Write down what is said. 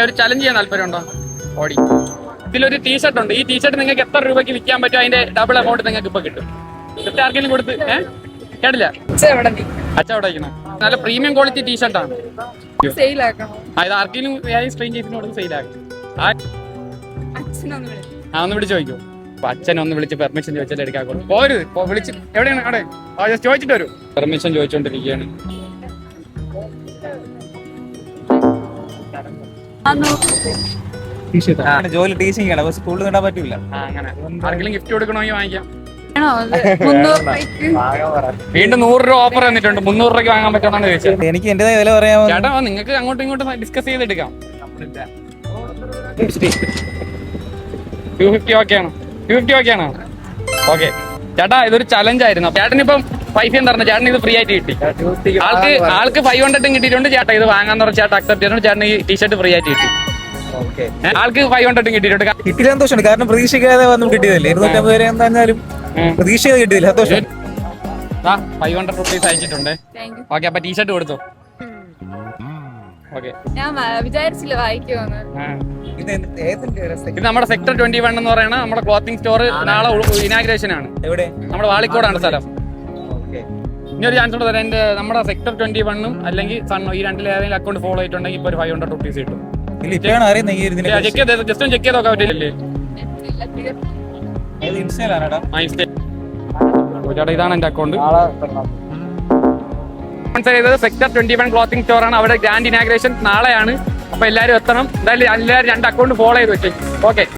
ഒരു ചലഞ്ച് ചെയ്യാൻ താല്പര്യമുണ്ടോ? ഓടി ഇതിലൊരു ടീഷർട്ട് ഉണ്ട്. ഈ ടീഷർട്ട് നിങ്ങൾക്ക് എത്ര രൂപയ്ക്ക് വിൽക്കാൻ പറ്റും അതിന്റെ ഡബിൾ എമൗണ്ട് നിങ്ങൾക്ക് ഇപ്പൊ കിട്ടും. ജസ്റ്റ് ആർക്കെങ്കിലും കൊടുത്ത് കേട്ടില്ല അച്ഛ അവിടെ വയ്ക്കണം. നല്ല പ്രീമിയം ക്വാളിറ്റി ടീഷർട്ടാണ്. ഇത് ആർക്കെങ്കിലും സ്ട്രേഞ്ചേഴ്സിന് കൊടുത്ത് സെയിലാക്കും. ഒന്ന് വിളിച്ച് ചോദിക്കും. അപ്പൊ അച്ഛനെ ഒന്ന് വിളിച്ച് പെർമിഷൻ ചോദിച്ചാൽ എടുക്കാൻ പോരുത്. വിളിച്ച് എവിടെയാണ് അവിടെ ചോദിച്ചിട്ട് വരും. പെർമിഷൻ ചോദിച്ചോണ്ടിരിക്കുകയാണ്. ജോലി ടീച്ചിങ് ആണ്, സ്കൂളിൽ നേടാൻ പറ്റൂല. അങ്ങനെ ആർക്കെങ്കിലും ഗിഫ്റ്റ് കൊടുക്കണമെങ്കിൽ വാങ്ങിക്കാം. വീണ്ടും 100 രൂപ ഓഫർ തന്നിട്ടുണ്ട്. 300 രൂപയ്ക്ക് വാങ്ങാൻ പറ്റുമെന്നാണ് ചോദിച്ചത്. എനിക്ക് എന്റേതായ വില പറയാമോ? ചേട്ടാ നിങ്ങൾക്ക് അങ്ങോട്ടും ഇങ്ങോട്ടും ഡിസ്കസ് ചെയ്തെടുക്കാം. 250 ഓക്കെയാണ്. 250 ഓക്കെയാണോ? ഓക്കെ ചേട്ടാ, ഇതൊരു ചലഞ്ച് ആയിരുന്നു. ചേട്ടനിപ്പം പൈസ ഉണ്ടായിരുന്നു. ചേട്ടൻ ഇത് ഫ്രീ ആയിട്ട് കിട്ടി. ആൾക്ക് 500 കിട്ടിയിട്ടുണ്ട്. ചേട്ടാ ഇത് വാങ്ങാന്ന് പറഞ്ഞ ചേട്ടാ അക്സെപ്റ്റ് ചെയ്തിട്ടുണ്ട്. ചേട്ടൻ ഈ ടീഷർട്ട് ഫ്രീ ആയിട്ട് കിട്ടി. ആൾക്ക് 500 കിട്ടിയിട്ടുണ്ട്. കിട്ടില്ല സന്തോഷമുണ്ട്, കാരണം പ്രതീക്ഷിക്കാതെ വന്നും കിട്ടിയതല്ലേ. 250 വരെ എന്തായാലും പ്രതീക്ഷിക്കാതെ കിട്ടിയില്ല. സന്തോഷം. 500 റുപ്പീസ് അയച്ചിട്ടുണ്ട്. ഓക്കെ, അപ്പൊ ടീഷർട്ട് കൊടുത്തു. ഓക്കെ, ഞാൻ വിചാരിച്ചില്ല വായിക്കുമെന്ന്. ഇത് നമ്മുടെ സെക്ടർ 21 എന്ന് പറയുന്ന നമ്മുടെ ക്ലോത്തിങ് സ്റ്റോർ. നാളെ ഇനാഗ്രേഷൻ ആണ്. എവിടെ? നമ്മുടെ വാളിക്കോടാണ് സ്ഥലം. ഇനി ഒരു ചാൻസ് ഉണ്ട് തരാം. നമ്മുടെ സെക്ടർ 21 അല്ലെങ്കിൽ സണ്ണോ ഈ രണ്ടിൽ ഏതെങ്കിലും അക്കൗണ്ട് ഫോളോ ചെയ്തിട്ടുണ്ടെങ്കിൽ ഇപ്പൊ ഒരു 500 റുപ്പീസ് കിട്ടും. ജസ്റ്റ് ചെക്ക് ചെയ്ത് നോക്കാൻ പറ്റില്ലേ? ചേട്ടാ ഇതാണ് എന്റെ അക്കൗണ്ട്. സെക്ടർ 21 ക്ലോത്തിങ് സ്റ്റോർ ആണ്. അവിടെ ഗ്രാൻഡ് ഇനാഗ്രേഷൻ നാളെയാണ്. അപ്പൊ എല്ലാവരും എത്തണം. എന്തായാലും എല്ലാവരും 2 അക്കൗണ്ട് ഫോളോ ചെയ്ത് വെച്ചേ. ഓക്കെ.